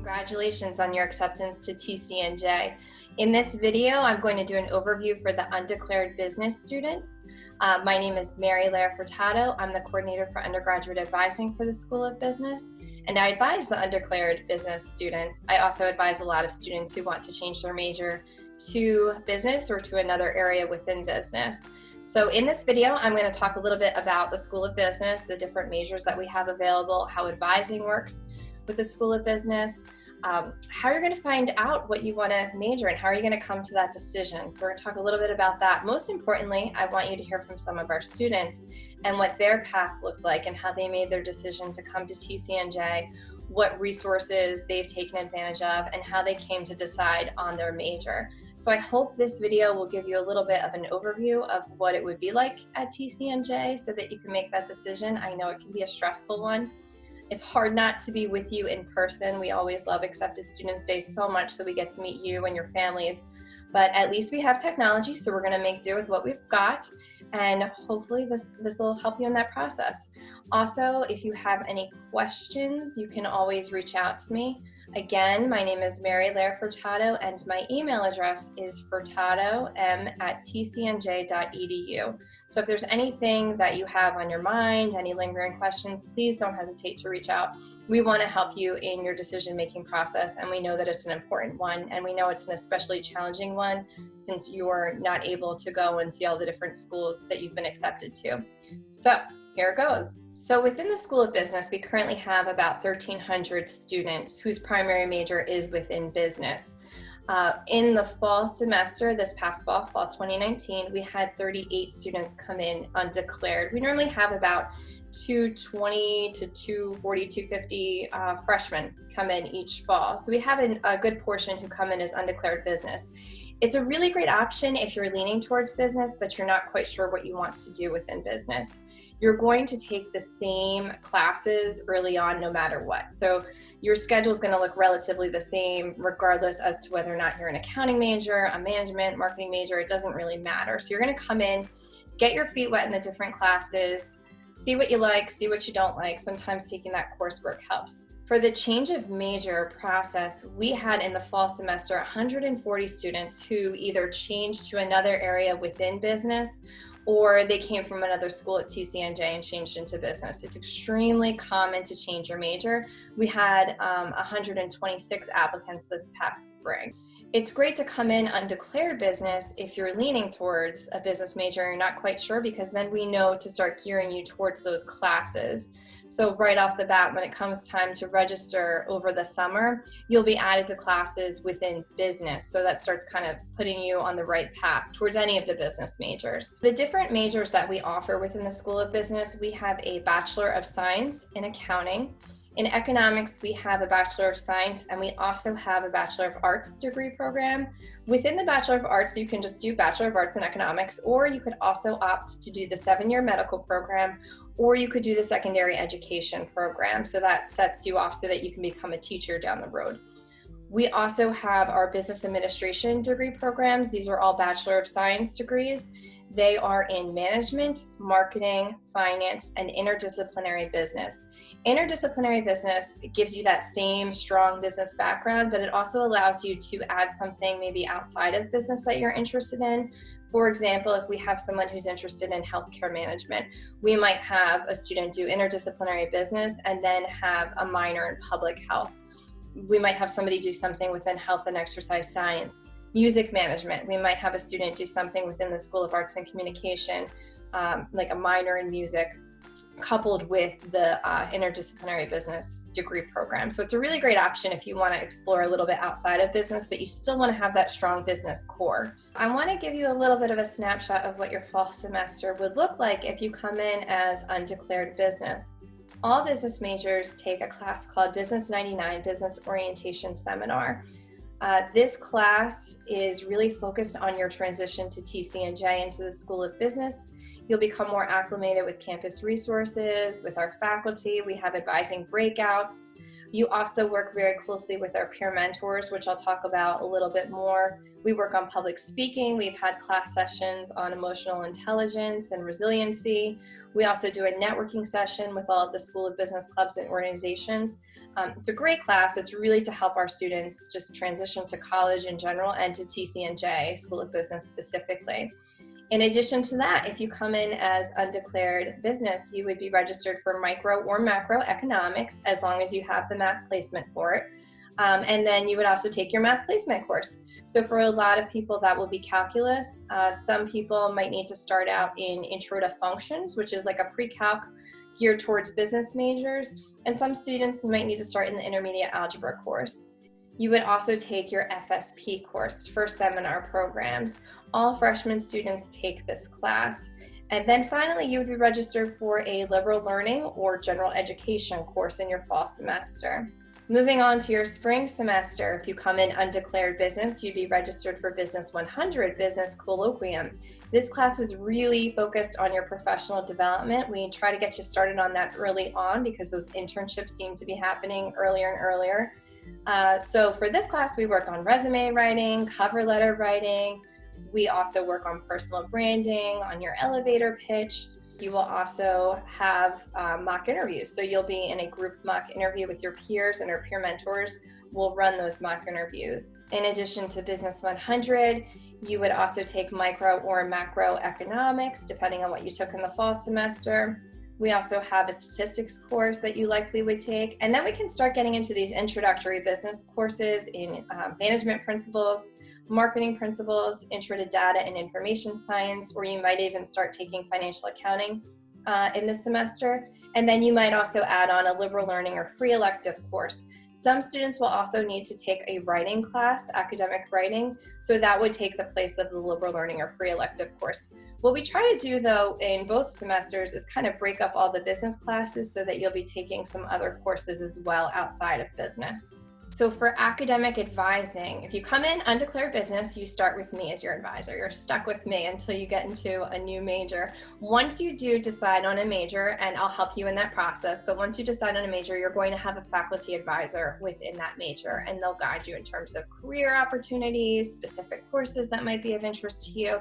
Congratulations on your acceptance to TCNJ. In this video, I'm going to do an overview for the undeclared business students. My name is Lehr-Furtado. I'm the coordinator for undergraduate advising for the School of Business, and I advise the undeclared business students. I also advise a lot of students who want to change their major to business or to another area within business. So in this video, I'm going to talk a little bit about the School of Business, the different majors that we have available, how advising works with the School of Business, how you're going to find out what you want to major in, how are you going to come to that decision. So we're going to talk a little bit about that. Most importantly, I want you to hear from some of our students and what their path looked like and how they made their decision to come to TCNJ, what resources they've taken advantage of, and how they came to decide on their major. So I hope this video will give you a little bit of an overview of what it would be like at TCNJ so that you can make that decision. I know it can be a stressful one. It's hard not to be with you in person. We always love Accepted Students Day so much, so we get to meet you and your families. But at least we have technology, so we're gonna make do with what we've got, and hopefully this will help you in that process. Also, if you have any questions, you can always reach out to me. Again, my name is Mary Lehr-Furtado, and my email address is furtadom@tcnj.edu. So if there's anything that you have on your mind, any lingering questions, please don't hesitate to reach out. We want to help you in your decision-making process, and we know that it's an important one, and we know it's an especially challenging one since you're not able to go and see all the different schools that you've been accepted to. So here it goes. So within the School of Business, we currently have about 1,300 students whose primary major is within business. In the fall semester, this past fall 2019, we had 38 students come in undeclared. We normally have about 220 to 240, 250 freshmen come in each fall. So we have a good portion who come in as undeclared business. It's a really great option if you're leaning towards business, but you're not quite sure what you want to do within business. You're going to take the same classes early on no matter what. So your schedule is going to look relatively the same regardless as to whether or not you're an accounting major, a management, marketing major, it doesn't really matter. So you're going to come in, get your feet wet in the different classes, see what you like, see what you don't like. Sometimes taking that coursework helps. For the change of major process, we had in the fall semester 140 students who either changed to another area within business or they came from another school at TCNJ and changed into business. It's extremely common to change your major. We had 126 applicants this past spring. It's great to come in undeclared business if you're leaning towards a business major and you're not quite sure, because then we know to start gearing you towards those classes. So right off the bat, when it comes time to register over the summer, you'll be added to classes within business. So that starts kind of putting you on the right path towards any of the business majors. The different majors that we offer within the School of Business, we have a Bachelor of Science in Accounting. In economics, we have a Bachelor of Science, and we also have a Bachelor of Arts degree program. Within the Bachelor of Arts, you can just do Bachelor of Arts in economics, or you could also opt to do the 7-year medical program, or you could do the secondary education program. So that sets you off so that you can become a teacher down the road. We also have our business administration degree programs. These are all Bachelor of Science degrees. They are in management, marketing, finance, and interdisciplinary business. Interdisciplinary business gives you that same strong business background, but it also allows you to add something maybe outside of business that you're interested in. For example, if we have someone who's interested in healthcare management, we might have a student do interdisciplinary business and then have a minor in public health. We might have somebody do something within health and exercise science. Music management, we might have a student do something within the School of Arts and Communication, like a minor in music, coupled with the interdisciplinary business degree program. So it's a really great option if you want to explore a little bit outside of business, but you still want to have that strong business core. I want to give you a little bit of a snapshot of what your fall semester would look like if you come in as undeclared business. All business majors take a class called Business 99 Business Orientation Seminar. This class is really focused on your transition to TCNJ into the School of Business. You'll become more acclimated with campus resources, with our faculty. We have advising breakouts. You also work very closely with our peer mentors, which I'll talk about a little bit more. We work on public speaking. We've had class sessions on emotional intelligence and resiliency. We also do a networking session with all of the School of Business clubs and organizations. It's a great class. It's really to help our students just transition to college in general and to TCNJ, School of Business specifically. In addition to that, if you come in as undeclared business, you would be registered for micro or macro economics as long as you have the math placement for it. And then you would also take your math placement course. So for a lot of people, that will be calculus. Some people might need to start out in intro to functions, which is like a pre-calc geared towards business majors. And some students might need to start in the intermediate algebra course. You would also take your FSP course for seminar programs. All freshman students take this class. And then finally, you would be registered for a liberal learning or general education course in your fall semester. Moving on to your spring semester, if you come in undeclared business, you'd be registered for Business 100, Business Colloquium. This class is really focused on your professional development. We try to get you started on that early on because those internships seem to be happening earlier and earlier. So for this class, we work on resume writing, cover letter writing. We also work on personal branding, on your elevator pitch. You will also have mock interviews. So you'll be in a group mock interview with your peers, and our peer mentors will run those mock interviews. In addition to Business 100, you would also take micro or macro economics, depending on what you took in the fall semester. We also have a statistics course that you likely would take. And then we can start getting into these introductory business courses in management principles, marketing principles, intro to data and information science, or you might even start taking financial accounting in this semester. And then you might also add on a liberal learning or free elective course. Some students will also need to take a writing class, academic writing, so that would take the place of the liberal learning or free elective course. What we try to do though in both semesters is kind of break up all the business classes so that you'll be taking some other courses as well outside of business. So for academic advising, if you come in undeclared business, you start with me as your advisor. You're stuck with me until you get into a new major. Once you do decide on a major, and I'll help you in that process, but once you decide on a major, you're going to have a faculty advisor within that major, and they'll guide you in terms of career opportunities, specific courses that might be of interest to you.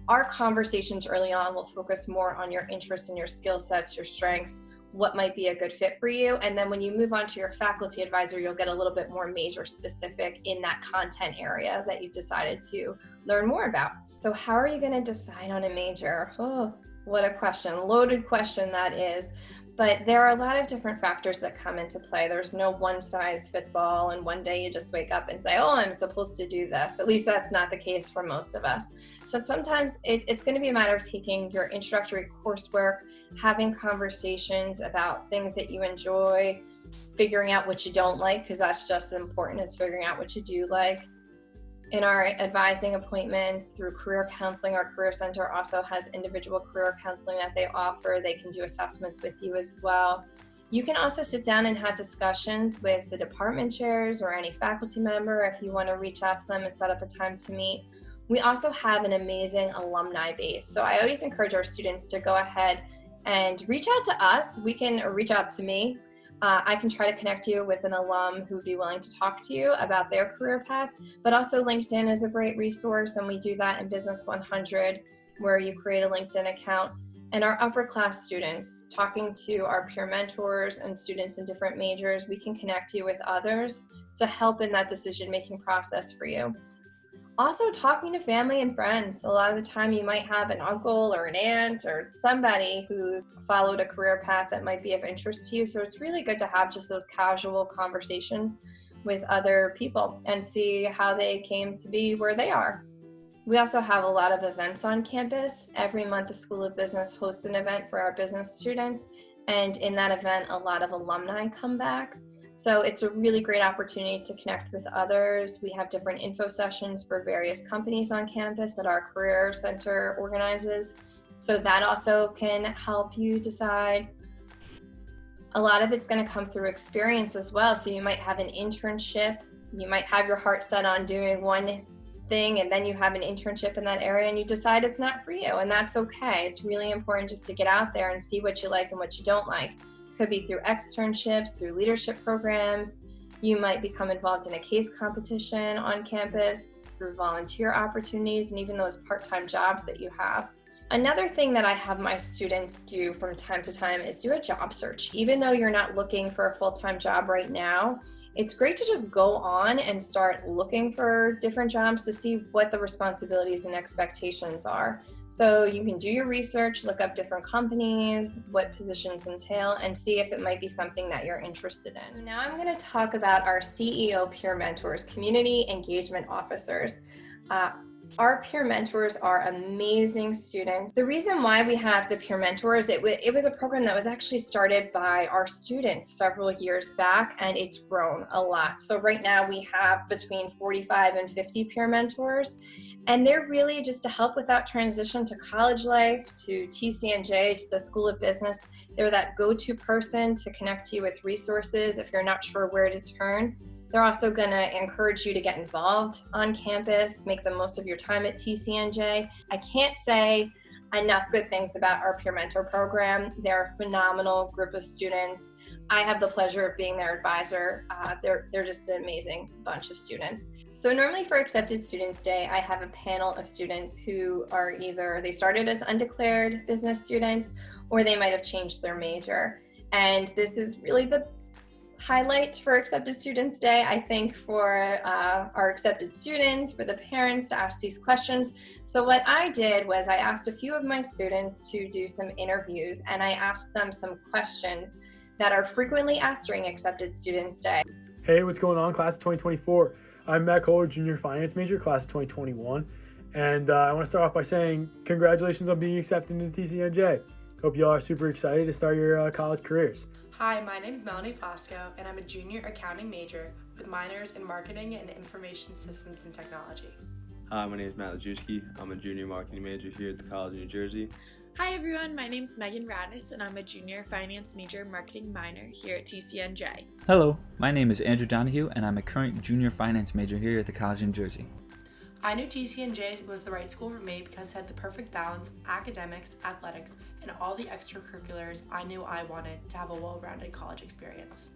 Our conversations early on will focus more on your interests and your skill sets, your strengths, what might be a good fit for you. And then when you move on to your faculty advisor, you'll get a little bit more major specific in that content area that you've decided to learn more about. So how are you going to decide on a major? Oh, what a question, loaded question that is. But there are a lot of different factors that come into play. There's no one size fits all, and one day you just wake up and say, oh, I'm supposed to do this. At least that's not the case for most of us. So sometimes it's going to be a matter of taking your introductory coursework, having conversations about things that you enjoy, figuring out what you don't like, because that's just as important as figuring out what you do like. In our advising appointments through career counseling, our career center also has individual career counseling that they offer. They can do assessments with you as well. You can also sit down and have discussions with the department chairs or any faculty member if you want to reach out to them and set up a time to meet. We also have an amazing alumni base. So I always encourage our students to go ahead and reach out to us. We can reach out to me. I can try to connect you with an alum who'd be willing to talk to you about their career path, but also LinkedIn is a great resource, and we do that in Business 100, where you create a LinkedIn account. And our upper class students, talking to our peer mentors and students in different majors, we can connect you with others to help in that decision-making process for you. Also, talking to family and friends. A lot of the time you might have an uncle or an aunt or somebody who's followed a career path that might be of interest to you. So it's really good to have just those casual conversations with other people and see how they came to be where they are. We also have a lot of events on campus. Every month, the School of Business hosts an event for our business students. And in that event, a lot of alumni come back. So it's a really great opportunity to connect with others. We have different info sessions for various companies on campus that our career center organizes. So that also can help you decide. A lot of it's going to come through experience as well. So you might have an internship. You might have your heart set on doing one thing, and then you have an internship in that area and you decide it's not for you, and that's okay. It's really important just to get out there and see what you like and what you don't like. Could be through externships, through leadership programs. You might become involved in a case competition on campus, through volunteer opportunities, and even those part-time jobs that you have. Another thing that I have my students do from time to time is do a job search. Even though you're not looking for a full-time job right now, it's great to just go on and start looking for different jobs to see what the responsibilities and expectations are. So you can do your research, look up different companies, what positions entail, and see if it might be something that you're interested in. Now I'm going to talk about our CEO peer mentors, community engagement officers. Our peer mentors are amazing students. The reason why we have the peer mentors, it was a program that was actually started by our students several years back, and it's grown a lot. So right now we have between 45 and 50 peer mentors, and they're really just to help with that transition to college life, to TCNJ, to the School of Business. They're that go-to person to connect you with resources if you're not sure where to turn. They're also going to encourage you to get involved on campus, make the most of your time at TCNJ. I can't say enough good things about our peer mentor program. They're a phenomenal group of students. I have the pleasure of being their advisor. They're just an amazing bunch of students. So normally for Accepted Students Day, I have a panel of students who are either they started as undeclared business students, or they might have changed their major. And this is really the highlight for Accepted Students Day, I think, for our accepted students, for the parents to ask these questions. So what I did was I asked a few of my students to do some interviews, and I asked them some questions that are frequently asked during Accepted Students Day. Hey, what's going on, class of 2024? I'm Matt Kohler, junior finance major, class of 2021. And I want to start off by saying congratulations on being accepted into TCNJ. Hope you all are super excited to start your college careers. Hi, my name is Melanie Fosco, and I'm a junior accounting major with minors in marketing and information systems and technology. Hi, my name is Matt Lajewski. I'm a junior marketing major here at the College of New Jersey. Hi everyone, my name's Megan Radis, and I'm a junior finance major marketing minor here at TCNJ. Hello, my name is Andrew Donahue, and I'm a current junior finance major here at the College of New Jersey. I knew TCNJ was the right school for me because it had the perfect balance of academics, athletics, and all the extracurriculars I knew I wanted to have a well-rounded college experience.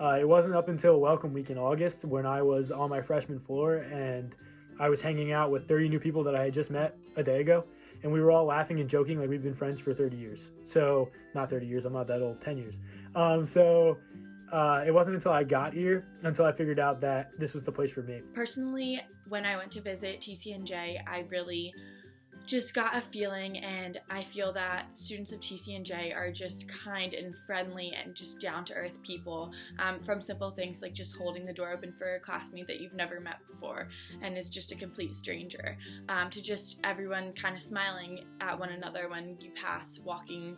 It wasn't up until welcome week in August when I was on my freshman floor and I was hanging out with 30 new people that I had just met a day ago, and we were all laughing and joking like we've been friends for 30 years. So, not 30 years, I'm not that old, 10 years. It wasn't until I got here until I figured out that this was the place for me. Personally, when I went to visit TCNJ, I really just got a feeling, and I feel that students of TCNJ are just kind and friendly and just down-to-earth people, from simple things like just holding the door open for a classmate that you've never met before and is just a complete stranger, to just everyone kind of smiling at one another when you pass walking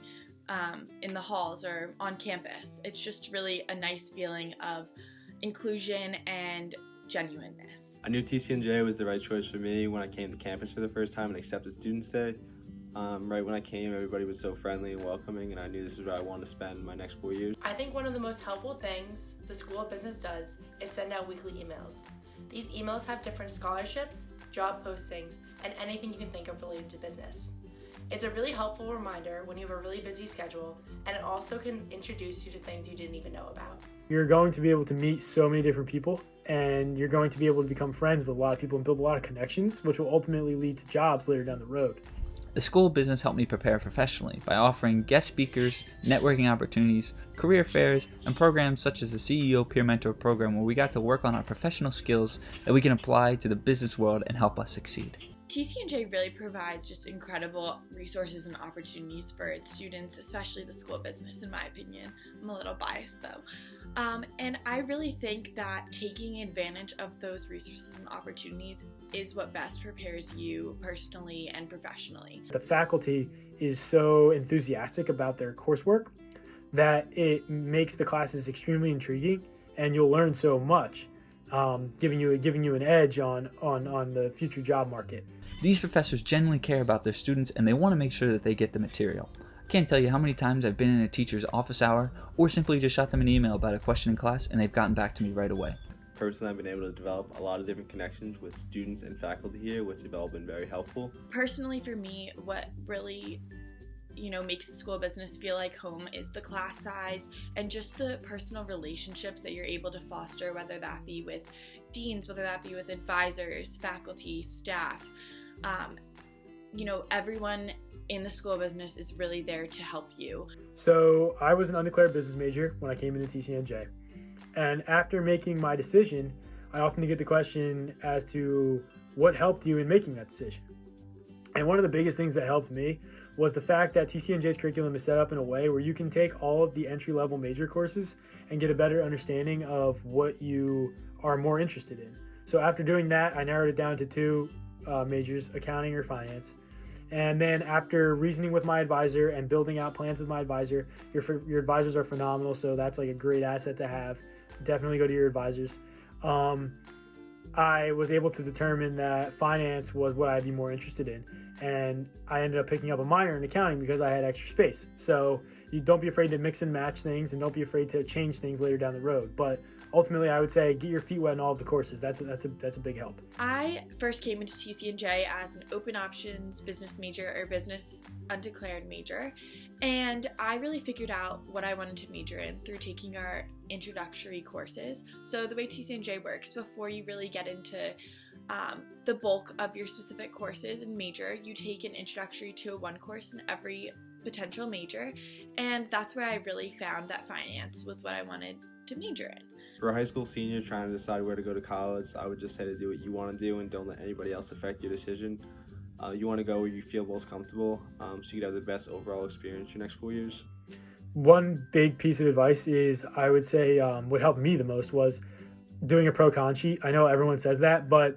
in the halls or on campus. It's just really a nice feeling of inclusion and genuineness. I knew TCNJ was the right choice for me when I came to campus for the first time and accepted Students Day. Right when I came, everybody was so friendly and welcoming, and I knew this is where I wanted to spend my next 4 years. I think one of the most helpful things the School of Business does is send out weekly emails. These emails have different scholarships, job postings, and anything you can think of related to business. It's a really helpful reminder when you have a really busy schedule, and it also can introduce you to things you didn't even know about. You're going to be able to meet so many different people, and you're going to be able to become friends with a lot of people and build a lot of connections, which will ultimately lead to jobs later down the road. The School of Business helped me prepare professionally by offering guest speakers, networking opportunities, career fairs, and programs such as the CEO Peer Mentor Program, where we got to work on our professional skills that we can apply to the business world and help us succeed. TCNJ really provides just incredible resources and opportunities for its students, especially the School of Business, in my opinion. I'm a little biased though. And I really think that taking advantage of those resources and opportunities is what best prepares you personally and professionally. The faculty is so enthusiastic about their coursework that it makes the classes extremely intriguing, and you'll learn so much, giving you an edge on the future job market. These professors genuinely care about their students, and they want to make sure that they get the material. I can't tell you how many times I've been in a teacher's office hour or simply just shot them an email about a question in class and they've gotten back to me right away. Personally, I've been able to develop a lot of different connections with students and faculty here, which have all been very helpful. Personally, for me, what really makes the school of business feel like home is the class size and just the personal relationships that you're able to foster, whether that be with deans, whether that be with advisors, faculty, staff. Everyone in the school of business is really there to help you. So I was an undeclared business major when I came into TCNJ. And after making my decision, I often get the question as to what helped you in making that decision. And one of the biggest things that helped me was the fact that TCNJ's curriculum is set up in a way where you can take all of the entry-level major courses and get a better understanding of what you are more interested in. So after doing that, I narrowed it down to two majors, accounting or finance. And then after reasoning with my advisor and building out plans with my advisor, your advisors are phenomenal, so that's like a great asset to have. Definitely go to your advisors. I was able to determine that finance was what I'd be more interested in. And I ended up picking up a minor in accounting because I had extra space. So you don't be afraid to mix and match things, and don't be afraid to change things later down the road. But ultimately, I would say get your feet wet in all of the courses. That's a big help. I first came into TCNJ as an open options business major or business undeclared major. And I really figured out what I wanted to major in through taking our introductory courses. So the way TCNJ works, before you really get into the bulk of your specific courses and major, you take an introductory to one course in every potential major, and that's where I really found that finance was what I wanted to major in. For a high school senior trying to decide where to go to college, I would just say to do what you want to do and don't let anybody else affect your decision. You want to go where you feel most comfortable, so you can have the best overall experience your next 4 years. One big piece of advice is, I would say, what helped me the most was doing a pro-con sheet. I know everyone says that, but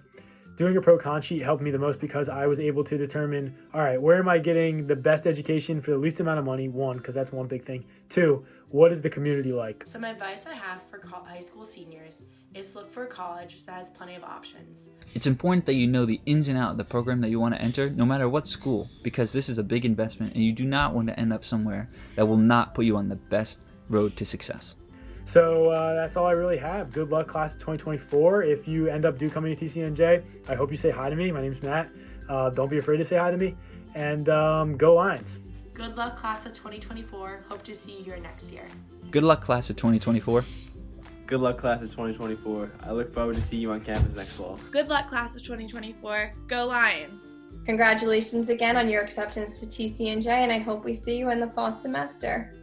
doing a pro-con sheet helped me the most because I was able to determine, all right, where am I getting the best education for the least amount of money? One, because that's one big thing. Two, what is the community like? Some advice I have for high school seniors is look for a college that has plenty of options. It's important that you know the ins and outs of the program that you want to enter, no matter what school, because this is a big investment and you do not want to end up somewhere that will not put you on the best road to success. So that's all I really have. Good luck, class of 2024. If you end up coming to TCNJ, I hope you say hi to me. My name's Matt. Don't be afraid to say hi to me. And go Lions. Good luck, class of 2024. Hope to see you here next year. Good luck, class of 2024. Good luck, class of 2024. I look forward to seeing you on campus next fall. Good luck, class of 2024. Go Lions! Congratulations again on your acceptance to TCNJ, and I hope we see you in the fall semester.